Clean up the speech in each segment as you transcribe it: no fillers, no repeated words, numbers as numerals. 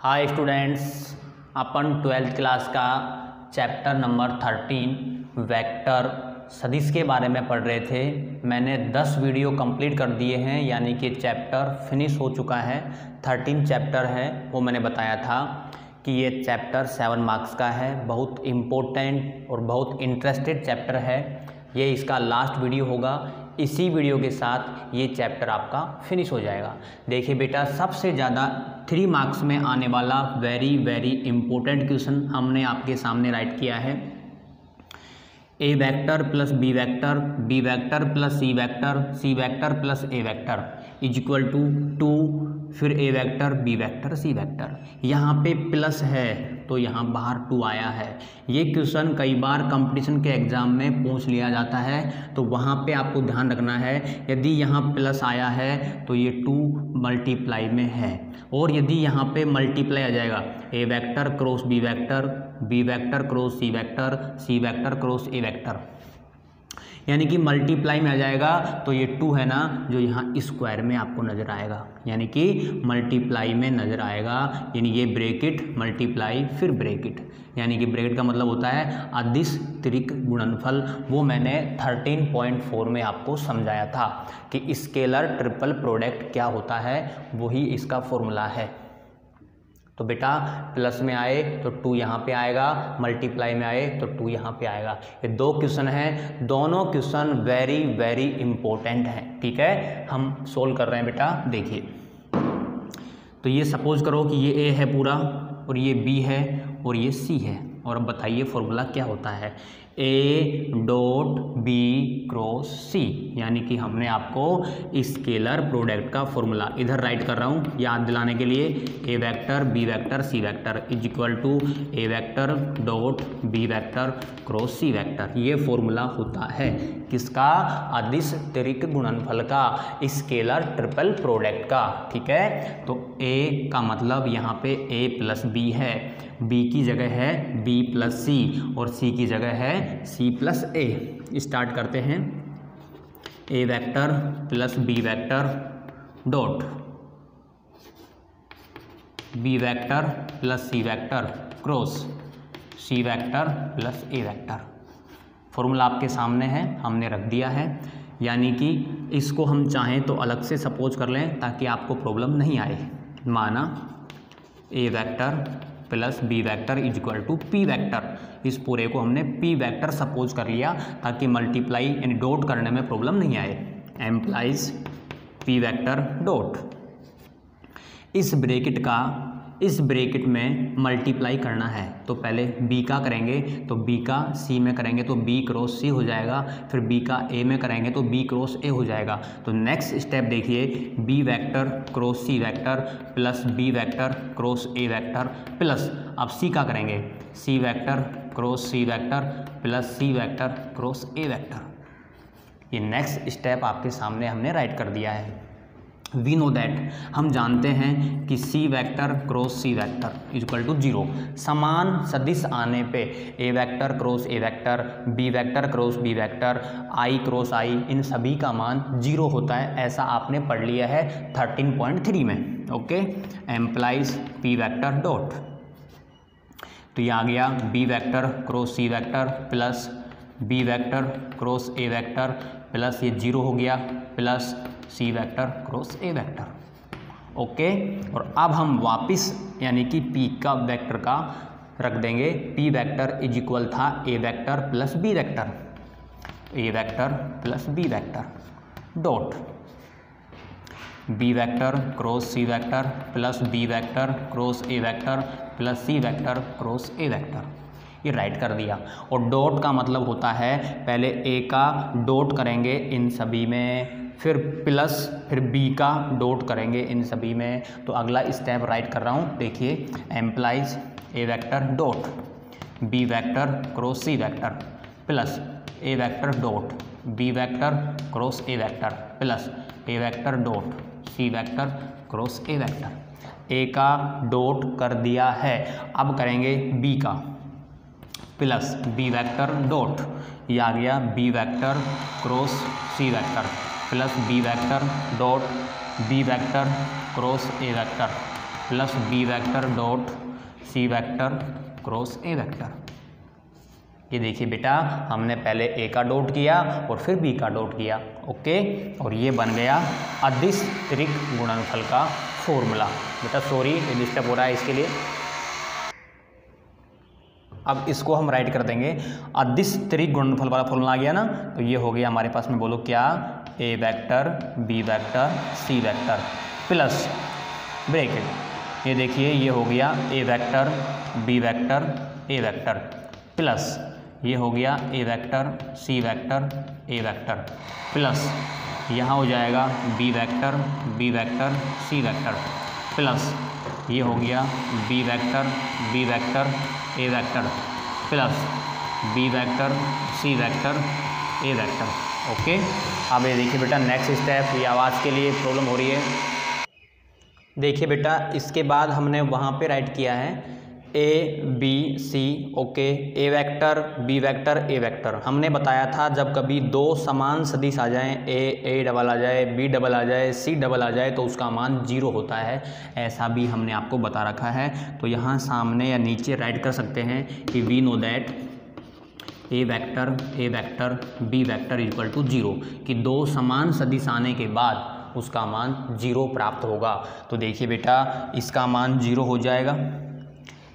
Hi students, अपन 12th class का chapter number 13 vector सदिश के बारे में पढ़ रहे थे। मैंने 10 वीडियो कंप्लीट कर दिए हैं, यानी कि चैप्टर फिनिश हो चुका है। 13 चैप्टर है, वो मैंने बताया था कि ये चैप्टर 7 मार्क्स का है। बहुत इम्पोर्टेंट और बहुत इंटरेस्टेड चैप्टर है। ये इसका लास्ट वीडियो होगा। इसी वीडियो के साथ ये चैप्टर आपका फिनिश हो जाएगा। देखिए बेटा, सबसे ज़्यादा 3 मार्क्स में आने वाला वेरी वेरी इम्पोर्टेंट क्वेश्चन हमने आपके सामने राइट किया है। A vector plus B vector, B vector plus C vector, C vector plus A vector is equal to 2, फिर A vector B vector C vector. यहाँ पे प्लस है तो यहाँ बाहर 2 आया है। ये क्वेश्चन कई बार कंपटीशन के एग्जाम में पूछ लिया जाता है, तो वहाँ पे आपको ध्यान रखना है। यदि यहाँ प्लस आया है तो ये 2 मल्टीप्लाई में है, और यदि यहाँ पे मल्टीप्लाई आ जाएगा A vector cross B vector cross C vector cross A vector, यानी कि मल्टीप्लाई में आ जाएगा, तो ये 2 है ना जो यहाँ स्क्वायर में आपको नज़र आएगा, यानी कि मल्टीप्लाई में नज़र आएगा। यानी ये ब्रैकेट मल्टीप्लाई फिर ब्रैकेट, यानी कि ब्रैकेट का मतलब होता है अदिश त्रिक गुणनफल। वो मैंने 13.4 में आपको समझाया था कि स्केलर ट्रिपल प्रोडक्ट क्या होता है, वही इसका फॉर्मूला है। तो बेटा प्लस में आए तो 2 यहाँ पे आएगा, मल्टीप्लाई में आए तो 2 यहाँ पे आएगा। ये 2 क्वेश्चन हैं, दोनों क्वेश्चन वेरी वेरी इंपॉर्टेंट हैं। ठीक है, हम सोल्व कर रहे हैं बेटा। देखिए, तो ये सपोज करो कि ये ए है पूरा, और ये बी है, और ये सी है। और अब बताइए फॉर्मूला क्या होता है। A dot B cross C, यानी कि हमने आपको स्केलर प्रोडक्ट का फॉर्मूला इधर राइट कर रहा हूँ याद दिलाने के लिए। A vector B vector C vector is equal to A vector dot B vector cross C vector. ये फॉर्मूला होता है किसका? अदिश त्रिक गुणनफल का, स्केलर ट्रिपल प्रोडक्ट का। ठीक है, तो ए का मतलब यहाँ पे ए प्लस बी है, बी की जगह है बी प्लस सी, और सी की जगह है सी प्लस ए। स्टार्ट करते हैं। A vector plus B vector dot B vector plus C vector cross C vector plus A vector. Formula आपके सामने है, हमने रख दिया है। यानी कि इसको हम चाहें तो अलग से सपोज कर लें ताकि आपको प्रॉब्लम नहीं आए। माना A vector plus B vector is equal to P vector. इस पूरे को हमने पी वेक्टर सपोज कर लिया ताकि मल्टीप्लाई यानी डॉट करने में प्रॉब्लम नहीं आए। एम्प्लाइज पी वेक्टर डॉट इस ब्रैकेट में मल्टीप्लाई करना है, तो पहले बी का करेंगे तो बी का सी में करेंगे तो बी क्रॉस सी हो जाएगा, फिर बी का ए में करेंगे तो बी क्रॉस ए हो जाएगा। तो नेक्स्ट स्टेप देखिए, B vector cross C vector plus B vector cross A vector plus, अब सी का करेंगे C vector cross C vector plus C vector cross A vector. ये नेक्स्ट स्टेप आपके सामने हमने राइट कर दिया है। वी नो दैट, हम जानते हैं कि C vector cross C vector is equal to 0। समान सदिश आने पे A vector cross A vector, B vector cross B vector, I cross I, इन सभी का मान 0 होता है। ऐसा आपने पढ़ लिया है 13.3 में। Okay, implies P vector dot, तो ये आ गया B vector cross C vector plus B vector cross A vector plus ये 0 हो गया plus C vector cross A vector. Okay, और अब हम वापस यानी कि पी का वेक्टर का रख देंगे। पी वेक्टर इज इक्वल था A vector plus B vector, A vector plus B vector dot B vector cross C vector plus B vector cross A vector plus C vector cross A vector. ये write कर दिया। और dot का मतलब होता है पहले ए का डॉट करेंगे इन सभी में, फिर प्लस, फिर बी का डॉट करेंगे इन सभी में। तो अगला स्टेप राइट कर रहा हूँ। देखिए, implies A vector dot B vector cross C vector plus A vector dot B vector cross A vector plus A vector dot C vector cross A vector. A का डॉट कर दिया है, अब करेंगे बी का प्लस बी वेक्टर डॉट, ये आ गया B vector cross C vector plus B vector dot B vector cross A vector plus B vector dot C vector cross A vector. ये देखिए बेटा, हमने पहले ए का डॉट किया और फिर बी का डॉट किया, ओके, और ये बन गया अदिश त्रिक गुणनफल का फॉर्मूला। बेटा सॉरी, ये डिस्टर्ब हो रहा है, इसके लिए अब इसको हम राइट कर देंगे। अदिश त्रिक गुणनफल वाला फॉर्मूला आ गया ना, तो ये हो गया हमारे पास में, बोलो क्या, A vector B vector C vector plus bracket, ये देखिए ये हो गया A vector B vector A vector plus ये हो गया A vector C vector A vector plus यहाँ हो जाएगा B vector C vector plus ये हो गया B vector A vector plus B vector C vector A vector, okay. अब ये देखिए बेटा नेक्स्ट स्टेप, ये आवाज़ के लिए प्रॉब्लम हो रही है। देखिए बेटा, इसके बाद हमने वहाँ पे राइट किया है A B C, okay, A vector B vector A vector. हमने बताया था जब कभी दो समान सदिश आ जाएं, ए डबल आ जाए, बी डबल आ जाए, सी डबल आ जाए, तो उसका मान 0 होता है, ऐसा भी हमने आपको बता रखा है। तो यहाँ सामने या नीचे राइट कर सकते हैं कि we know that A vector B vector equal to 0, कि दो समान सदिश आने के बाद उसका मान 0 प्राप्त होगा। तो देखिए बेटा, इसका मान 0 हो जाएगा,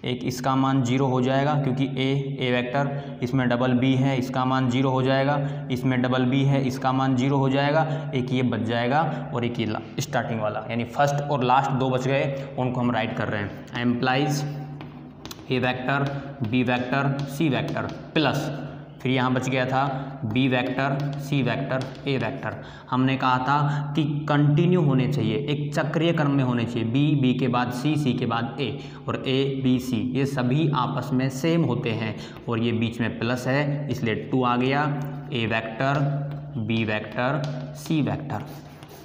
एक इसका मान 0 हो जाएगा क्योंकि ए वेक्टर, इसमें डबल बी है, इसका मान 0 हो जाएगा, इसमें डबल बी है, इसका मान 0 हो जाएगा, एक ये बच जाएगा और एक ये स्टार्टिंग वाला, यानी फर्स्ट और लास्ट दो बच गए, उनको हम राइट कर रहे हैं। Implies A vector B vector C vector plus फिर यहाँ बच गया था B vector C vector A vector. हमने कहा था कि कंटिन्यू होने चाहिए, एक चक्रीय क्रम में होने चाहिए, बी के बाद सी के बाद ए, और ए बी सी ये सभी आपस में सेम होते हैं, और ये बीच में प्लस है इसलिए 2 आ गया। A vector B vector C vector,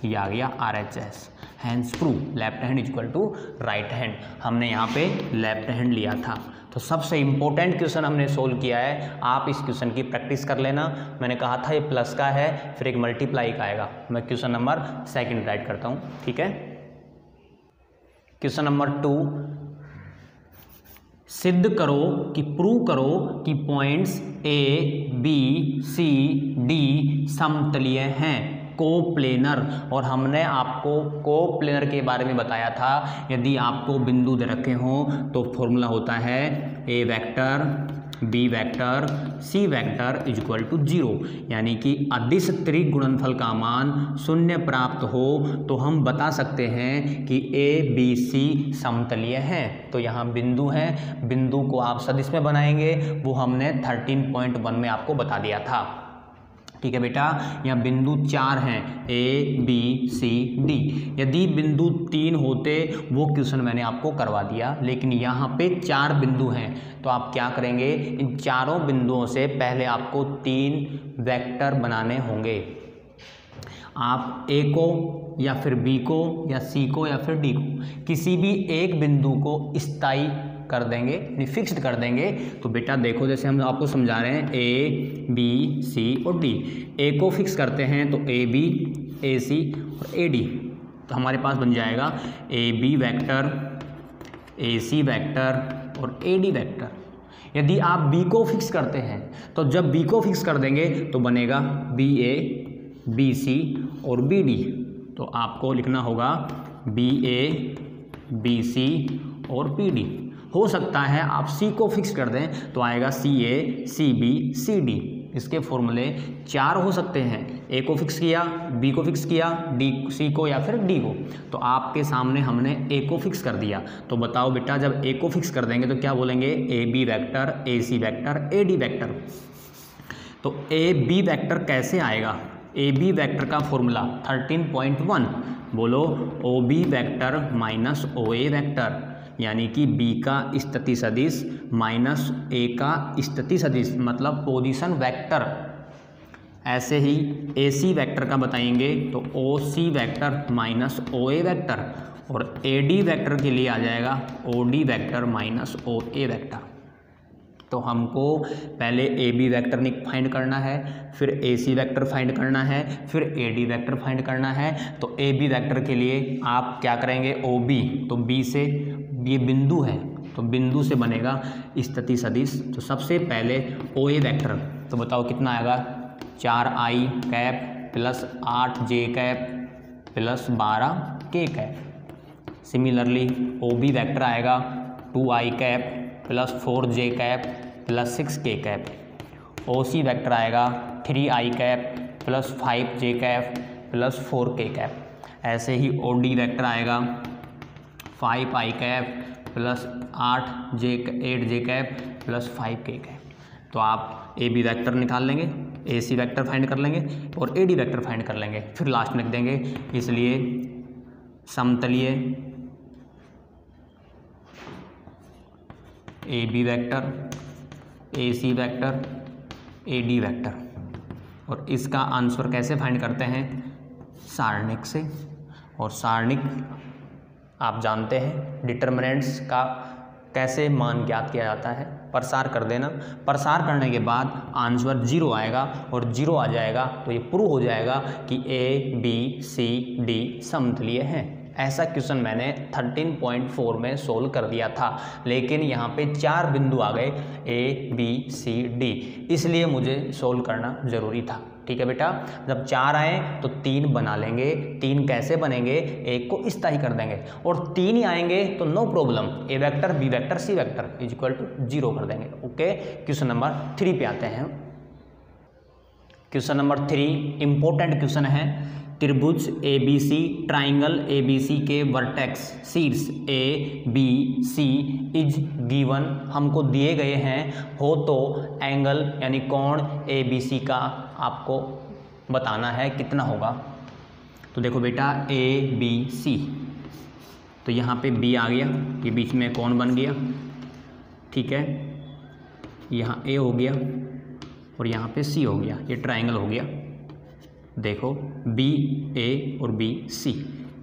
ये आ गया RHS। Hands prove left hand equal to right hand, हमने यहाँ पे लेफ्ट हैंड लिया था। तो सबसे इम्पोर्टेंट क्वेश्चन हमने सोल्व किया है, आप इस क्वेश्चन की प्रैक्टिस कर लेना। मैंने कहा था ये प्लस का है, फिर एक मल्टीप्लाई का आएगा। मैं क्वेश्चन नंबर 2 राइट करता हूँ, ठीक है। क्वेश्चन नंबर 2, सिद्ध करो कि प्रूव करो कि points A B C D समतलीय हैं, कोप्लेनर। और हमने आपको कोप्लेनर के बारे में बताया था, यदि आपको बिंदु दे रखे हों तो फॉर्मूला होता है A vector B vector C vector equal to 0, यानी कि अदिश त्रिक गुणनफल का मान 0 प्राप्त हो तो हम बता सकते हैं कि ए बी सी समतलीय हैं। तो यहाँ बिंदु हैं, बिंदु को आप सदिश में बनाएंगे, वो हमने 13.1 में आपको बता दिया था, ठीक है बेटा। यहाँ बिंदु 4 हैं, ए बी सी डी। यदि बिंदु 3 होते वो क्वेश्चन मैंने आपको करवा दिया, लेकिन यहाँ पे 4 बिंदु हैं, तो आप क्या करेंगे, इन चारों बिंदुओं से पहले आपको 3 वेक्टर बनाने होंगे। आप ए को या फिर बी को या सी को या फिर डी को, किसी भी एक बिंदु को स्थायी कर देंगे, यानी फिक्स्ड कर देंगे। तो बेटा देखो, जैसे हम आपको समझा रहे हैं ए बी सी और डी, ए को फिक्स करते हैं तो ए बी ए सी और ए डी, तो हमारे पास बन जाएगा A B vector A C vector और ए डी वेक्टर। यदि आप बी को फिक्स करते हैं तो जब बी को फिक्स कर देंगे तो बनेगा बी ए बी सी और बी डी, तो आपको लिखना होगा बी ए बी सी और बी डी। हो सकता है आप सी को फिक्स कर दें तो आएगा सी ए सी बी सी डी। इसके फॉर्मूले 4 हो सकते हैं, ए को फिक्स किया, बी को फिक्स किया, डी सी को या फिर डी को। तो आपके सामने हमने ए को फिक्स कर दिया, तो बताओ बेटा जब ए को फिक्स कर देंगे तो क्या बोलेंगे, A B vector A C vector A D vector. तो ए बी वेक्टर कैसे आएगा, ए बी वेक्टर का फॉर्मूला 13.1, बोलो O B vector minus O A vector, यानी कि बी का स्थिति सदिश माइनस ए का स्थिति सदिश, मतलब पोजीशन वेक्टर। ऐसे ही ए सी वेक्टर का बताएंगे तो ओ C vector minus O A vector, और ए डी वेक्टर के लिए आ जाएगा ओ D vector minus O A vector. तो हमको पहले ए बी वेक्टर फाइंड करना है, फिर ए सी वेक्टर फाइंड करना है, फिर ए डी वेक्टर फाइंड करना है। तो ए बी वेक्टर के लिए आप क्या करेंगे, ओ बी, तो बी से ये बिंदु है तो बिंदु से बनेगा स्थिति सदिश। तो सबसे पहले ओ ए वेक्टर, तो बताओ कितना आएगा, 4i cap plus 8j cap plus 12k cap. Similarly O B vector आएगा 2i cap plus 4j cap plus 6k cap. O C vector आएगा 3i cap plus 5j cap plus 4k cap. ऐसे ही O D vector आएगा 5i cap plus 8j cap plus 5k cap. तो आप ए B vector निकाल लेंगे, ए C vector find कर लेंगे और ए डी वेक्टर फाइंड कर लेंगे, फिर लास्ट में लिख देंगे। इसलिए समतलीय A B vector, A C vector, A D vector. और इसका आंसर कैसे फाइंड करते हैं, सारणिक से। और सारणिक आप जानते हैं डिटर्मिनेंट्स का कैसे मान ज्ञात किया जाता है, प्रसार कर देना। प्रसार करने के बाद आंसर 0 आएगा और 0 आ जाएगा तो ये प्रूव हो जाएगा कि ए बी सी डी समतलीय हैं। ऐसा क्वेश्चन मैंने 13.4 में सोल्व कर दिया था, लेकिन यहाँ पे 4 बिंदु आ गए ए बी सी डी, इसलिए मुझे सोल्व करना ज़रूरी था। ठीक है बेटा, जब 4 आए तो 3 बना लेंगे। 3 कैसे बनेंगे, एक को इस तरह कर देंगे, और 3 ही आएंगे तो no problem, A vector B vector C vector is equal to 0 कर देंगे। ओके, क्वेश्चन नंबर 3 पे आते हैं। क्वेश्चन नंबर 3 इंपॉर्टेंट क्वेश्चन है। त्रिभुज A B C, triangle A B C के वर्टेक्स शीर्ष A B C is given, हमको दिए गए हैं हो तो एंगल यानी कोण ए बी सी का आपको बताना है कितना होगा। तो देखो बेटा ए बी सी, तो यहाँ पे बी आ गया, ये बीच में कोण बन गया, ठीक है, यहाँ ए हो गया और यहाँ पे सी हो गया, ये ट्राइंगल हो गया। देखो बी ए और बी सी,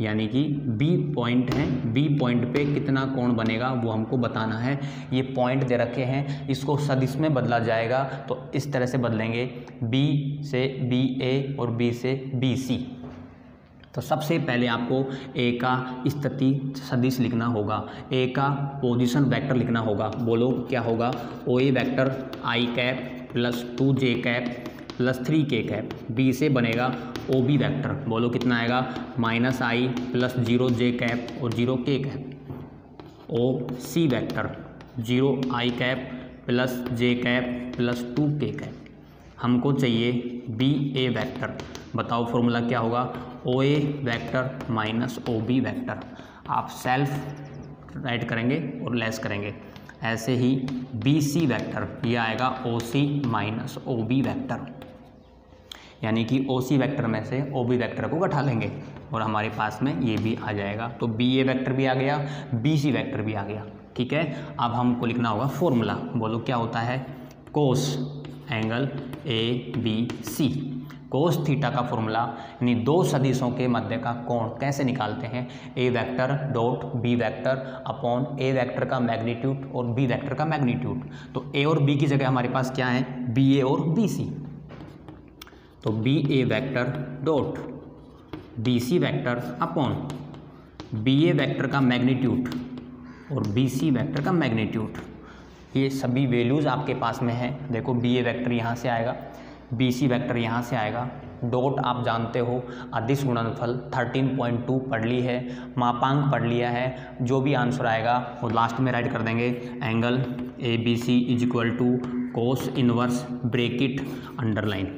यानी कि बी पॉइंट है, बी पॉइंट पे कितना कोण बनेगा वो हमको बताना है। ये पॉइंट दे रखे हैं, इसको सदिश में बदला जाएगा, तो इस तरह से बदलेंगे, बी से बी ए और बी से बी सी। तो सबसे पहले आपको ए का स्थिति सदिश लिखना होगा, ए का पोजीशन वेक्टर लिखना होगा। बोलो क्या होगा, O A vector I cap plus 2j cap plus 3k cap. B से बनेगा ओ बी वेक्टर, बोलो कितना आएगा, -i प्लस 0j कैप और 0k cap. O C vector 0i cap plus j cap plus 2k cap. हमको चाहिए B A vector, बताओ formula क्या होगा, O A vector minus O B vector. आप सेल्फ राइट करेंगे और लेस करेंगे। ऐसे ही बी सी वेक्टर, ये आएगा ओ सी माइनस ओ बी वेक्टर, यानी कि ओ सी वेक्टर में से ओ बी वेक्टर को घटा लेंगे और हमारे पास में ये भी आ जाएगा। तो बी ए वेक्टर भी आ गया, बी सी वेक्टर भी आ गया। ठीक है, अब हमको लिखना होगा फॉर्मूला, बोलो क्या होता है, cos angle A B C. Cos theta का फॉर्मूला यानी दो सदिशों के मध्य का कोण कैसे निकालते हैं, A vector dot B vector upon A vector का मैग्नीट्यूड और बी वेक्टर का मैग्नीट्यूड। तो ए और बी की जगह हमारे पास क्या है, बी ए और बी सी। तो B A vector dot B C vector upon B A vector का मैग्नीट्यूड और बी सी वेक्टर का मैग्नीट्यूड। ये सभी वैल्यूज़ आपके पास में है। देखो बी ए वेक्टर यहाँ से आएगा, बी सी वेक्टर यहाँ से आएगा, डॉट आप जानते हो अदिश गुणनफल 13.2 पढ़ ली है, मापांक पढ़ लिया है। जो भी आंसर आएगा वो लास्ट में राइट कर देंगे, angle A B C is equal to cos inverse bracket underline.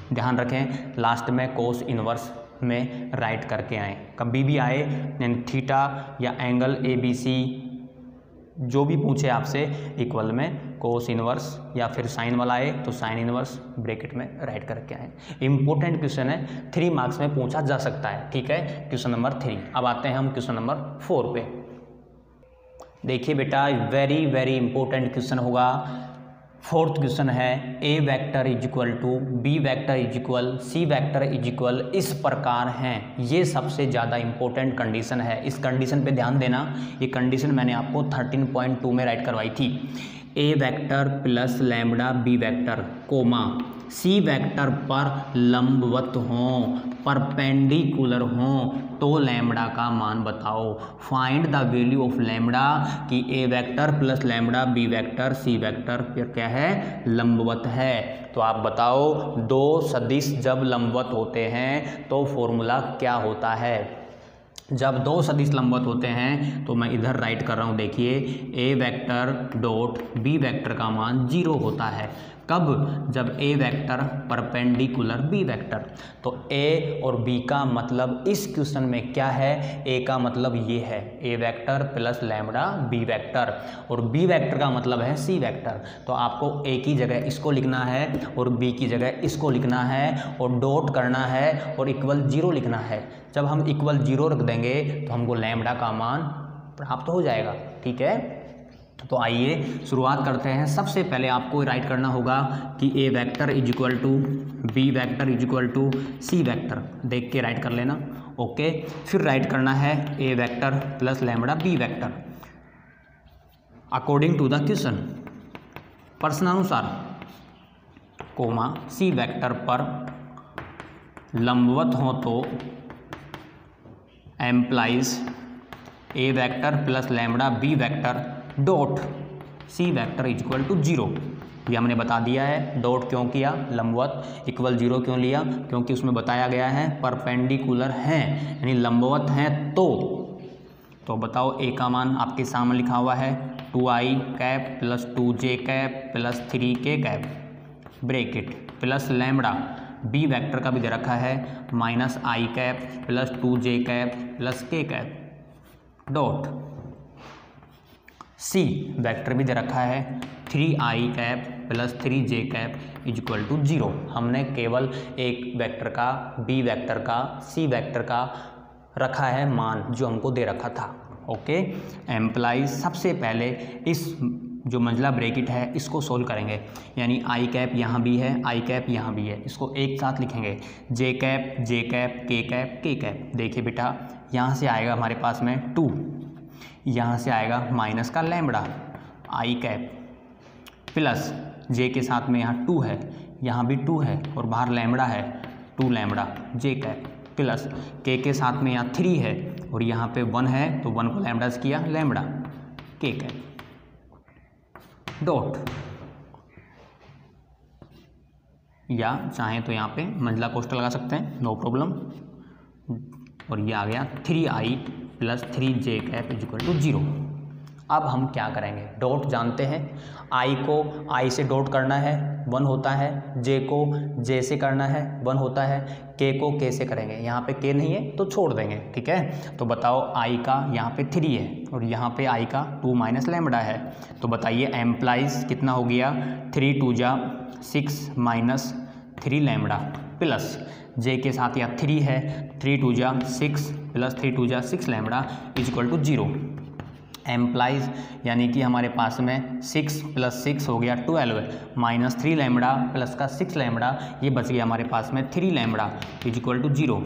ध्यान रखें लास्ट में कोस इनवर्स में राइट करके आएँ, कभी भी आए यानी थीटा या एंगल ए बी सी जो भी पूछे आपसे इक्वल में कोस इनवर्स या फिर साइन वाला आए तो साइन इनवर्स ब्रैकेट में राइट करके आए। इंपॉर्टेंट क्वेश्चन है, 3 मार्क्स में पूछा जा सकता है। ठीक है, क्वेश्चन नंबर 3। अब आते हैं हम क्वेश्चन नंबर 4 पे। देखिए बेटा वेरी वेरी इंपॉर्टेंट क्वेश्चन होगा। 4th क्वेश्चन है, A vector is equal to B vector is equal C vector is equal इस प्रकार हैं। ये सबसे ज़्यादा इंपॉर्टेंट कंडीशन है, इस कंडीशन पे ध्यान देना। ये कंडीशन मैंने आपको 13.2 में राइट करवाई थी A vector plus lambda B vector comma C vector पर लंबवत हों, परपेंडिकुलर हों तो लैम्बडा का मान बताओ। Find the value of lambda कि A vector plus lambda B vector C vector फिर क्या है, लंबवत है। तो आप बताओ दो सदिश जब लंबवत होते हैं तो फॉर्मूला क्या होता है। जब दो सदिश लंबवत होते हैं तो मैं इधर राइट कर रहा हूँ, देखिए ए वेक्टर डॉट बी वेक्टर का मान 0 होता है। कब, जब ए वेक्टर परपेंडिकुलर बी वेक्टर। तो ए और बी का मतलब इस क्वेश्चन में क्या है, ए का मतलब ये है A vector plus lambda B vector और बी वेक्टर का मतलब है सी वेक्टर। तो आपको ए की जगह इसको लिखना है और बी की जगह इसको लिखना है और डॉट करना है और इक्वल 0 लिखना है। जब हम इक्वल 0 रख देंगे तो हमको लैम्बडा का मान प्राप्त हो जाएगा। ठीक है, तो आइए शुरुआत करते हैं। सबसे पहले आपको राइट करना होगा कि A vector is equal to B vector is equal to C vector, देख के राइट कर लेना। ओके, फिर राइट करना है A vector plus lambda B vector according to the question, प्रश्नानुसार, कोमा सी वेक्टर पर लंबवत हो तो implies A vector plus lambda B vector dot C vector is equal to 0। ये हमने बता दिया है। डॉट क्यों किया, लंबवत इक्वल 0 क्यों लिया, क्योंकि उसमें बताया गया है परपेंडिकुलर हैं यानी लंबवत हैं। तो बताओ ए का मान आपके सामने लिखा हुआ है 2i cap plus 2j cap plus 3k cap bracket plus lambda B vector का भी दे रखा है -i cap plus 2j cap plus k cap dot C vector भी दे रखा है 3i cap plus 3j cap is equal to 0। हमने केवल एक वेक्टर का, बी वेक्टर का, सी वेक्टर का रखा है मान जो हमको दे रखा था। ओके, एम्प्लाइज सबसे पहले इस जो मंझला ब्रैकेट है इसको सोल्व करेंगे, यानी आई कैप यहाँ भी है, आई कैप यहाँ भी है, इसको एक साथ लिखेंगे जे कैप के कैप। देखिए बेटा, यहाँ से आएगा हमारे पास में 2, यहाँ से आएगा माइनस का लैम्बडा आई कैप प्लस जे के साथ में यहाँ 2 है, यहाँ भी 2 है और बाहर लैम्बडा है 2 लैम्बडा जे कैप प्लस के साथ में यहाँ 3 है और यहाँ पे 1 है तो 1 को लैम्बडा से किया लैम्बडा के कैप डॉट, या चाहें तो यहाँ पे मंझला कोष्ठक लगा सकते हैं, नो प्रॉब्लम। और ये आ गया 3i plus 3j cap is equal to 0। अब हम क्या करेंगे, डॉट जानते हैं, i को i से डॉट करना है 1 होता है, j को j से करना है 1 होता है, k को k से करेंगे। यहाँ पे k नहीं है तो छोड़ देंगे। ठीक है, तो बताओ i का यहाँ पे 3 है और यहाँ पे i का 2 माइनस लैम्बडा है। तो बताइए एम्प्लाइज कितना हो गया 3 2 जा 6 माइनस 3 लैम्बडा प्लस j के साथ यहाँ 3 है 3 2 जा 6 प्लस 3 2 जा 6 lambda is equal to 0। Implies यानी कि हमारे पास में 6 प्लस 6 हो गया 12 माइनस 3 लैम्बडा प्लस का 6 लैम्बडा, ये बच गया हमारे पास में 3 lambda is equal to 0।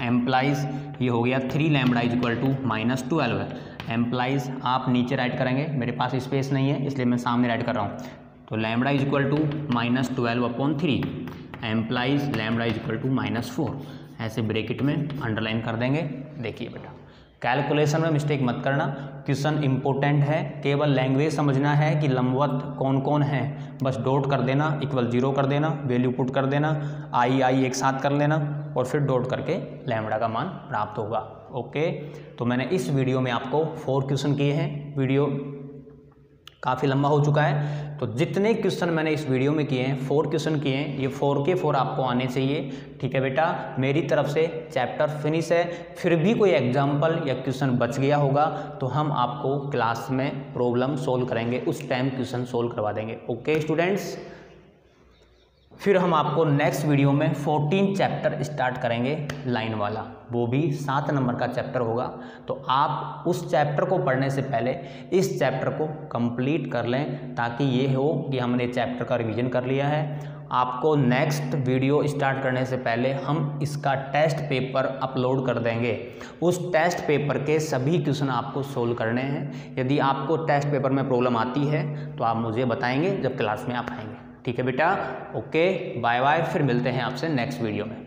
Implies ये हो गया 3 lambda is equal to minus 12। Implies आप नीचे राइट करेंगे, मेरे पास स्पेस नहीं है इसलिए मैं सामने राइट कर रहा हूँ। तो lambda is equal to minus 12/3, implies lambda is equal to -4, ऐसे ब्रैकेट में अंडरलाइन कर देंगे। देखिए बेटा, कैलकुलेशन में मिस्टेक मत करना, क्वेश्चन इंपॉर्टेंट है, केवल लैंग्वेज समझना है कि लंबवत कौन कौन है, बस डॉट कर देना, इक्वल 0 कर देना, वैल्यू पुट कर देना, आई एक साथ कर लेना और फिर डॉट करके लैम्बडा का मान प्राप्त होगा। ओके, तो मैंने इस वीडियो में आपको 4 क्वेश्चन किए हैं। वीडियो काफ़ी लंबा हो चुका है, तो जितने क्वेश्चन मैंने इस वीडियो में किए हैं 4 क्वेश्चन किए हैं, ये 4 के 4 आपको आने चाहिए। ठीक है बेटा, मेरी तरफ से चैप्टर फिनिश है। फिर भी कोई एग्जाम्पल या क्वेश्चन बच गया होगा तो हम आपको क्लास में प्रॉब्लम सोल्व करेंगे, उस टाइम क्वेश्चन सोल्व करवा देंगे। ओके स्टूडेंट्स, फिर हम आपको नेक्स्ट वीडियो में 14 चैप्टर स्टार्ट करेंगे लाइन वाला, वो भी 7 नंबर का चैप्टर होगा। तो आप उस चैप्टर को पढ़ने से पहले इस चैप्टर को कंप्लीट कर लें, ताकि ये हो कि हमने चैप्टर का रिवीजन कर लिया है आपको नेक्स्ट वीडियो स्टार्ट करने से पहले हम इसका टेस्ट पेपर अपलोड कर देंगे। उस टेस्ट पेपर के सभी क्वेश्चन आपको सोल्व करने हैं। यदि आपको टेस्ट पेपर में प्रॉब्लम आती है तो आप मुझे बताएंगे जब क्लास में आप आएंगे। ठीक है बेटा, ओके, बाय बाय, फिर मिलते हैं आपसे नेक्स्ट वीडियो में।